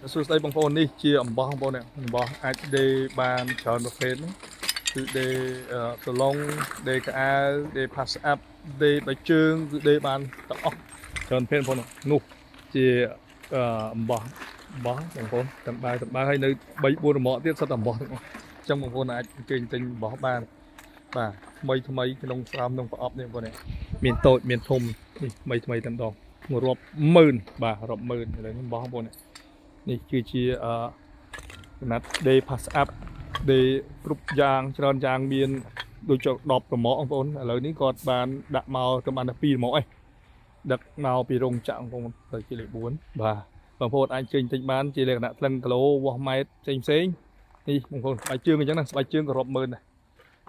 សួស្តីបងប្អូននេះជាអំបោះបងប្អូននេះអំបោះអាចដេរបានច្រើនប្រភេទហ្នឹងគឺដេរសឡុងដេរកៅអៅដេរ pass up ដេរបីជើងគឺដេរបានទាំងអស់ច្រើនប្រភេទបងប្អូននោះជាអំបោះបងប្អូនទាំងបើហើយនៅ3 4រមាក់ទៀតសុទ្ធតែអំបោះទាំងអស់អញ្ចឹងបងប្អូនអាចគេទិញអំបោះបានបាទថ្មីក្នុងស្រោមក្នុងប្រអប់នេះបងប្អូននេះមានតូចមានធំនេះថ្មីតែម្ដងរាប់ម៉ឺនបាទរាប់ម៉ឺនឥឡូវនេះអំបោះបងប្អូននេះគឺជាណាត់ day pass up day គ្រប់យ៉ាងច្រើនយ៉ាងមានដូចចុះ10រមាក់បងប្អូនឥឡូវនេះគាត់បានដាក់មកទៅបានតែ2រមាក់ឯងដឹកមកពីរោងចក្របងប្អូនទៅជាលេខ4បាទបងប្អូនអាចជើញទិញបានជាលក្ខណៈថ្លឹងគីឡូវាស់ម៉ែត្រផ្សេងនេះបងប្អូនស្បែកជើងអញ្ចឹងណាស្បែកជើងក៏រាប់ម៉ឺនដែរ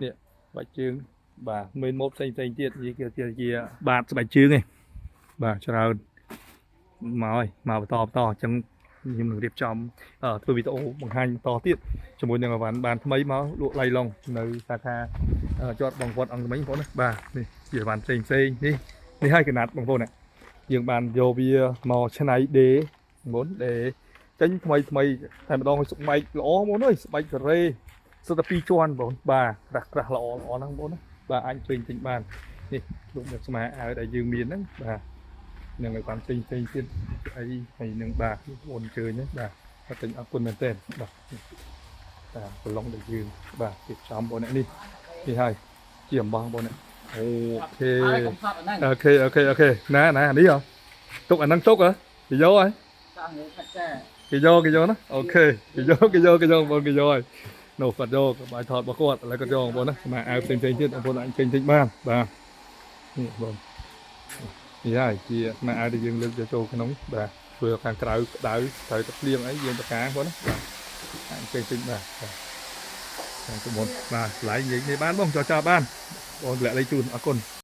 នេះស្បែកជើងបាទមានម៉ូតផ្សេងទៀតជាបាតស្បែកជើងឯងបាទច្រើនមកហើយមកបន្តអញ្ចឹងខ្ញុំនឹងរៀបចំធ្វើវីដេអូបង្ហាញបន្តទៀតជាមួយនឹងអវ៉ាន់បានថ្មីមកលក់ឡៃឡុងនៅសាខាជាប់បងប្អូនអង្គមិញបងប្អូនណាបាទនេះជាអវ៉ាន់ផ្សេងនេះហើយកណាត់បងប្អូនណាយើងបានយកវាមកឆ្នៃដេរបងប្អូនដេរចេញថ្មីតែម្ដងស្បែកល្អបងប្អូនអើយស្បែកការ៉េសុទ្ធតែ2ជាន់បងប្អូនបាទក្រាស់ល្អហ្នឹងបងប្អូនណាបាទអាចពេញទិញបាននេះលោកអ្នកស្មាអាវដែលយើងមានហ្នឹងបាទនឹងឲ្យបានផ្សេងទៀតអីហើយនឹងបាទបងអញ្ជើញណាបាទអរគុណមែនទែនបាទប្រឡងដែលយើងបាទរៀបចំបងនេះហើយជាអំបោះបងអូខេណានេះហ៎ទុកអាហ្នឹងទុកហ៎គេយកហើយគេយកណាអូខេគេយកបងគេយកហើយនោះគាត់យកបាយថតរបស់គាត់ឥឡូវគាត់យកបងណាស្មាអាវផ្សេងទៀតបងប្អូនអាចចេញបានបាទនេះបងនេះហើយជាស្មាអាវដែលយើងលើកយកចូលក្នុងបាទធ្វើខាងក្រៅក្តៅត្រូវតែភ្លៀងអីយើងបកាបងណាបាទអាចចេញបាទខាងមុនបាទឆ្លៃនិយាយនេះបានបងចោលបានបងលាក់លេខជូនអរគុណ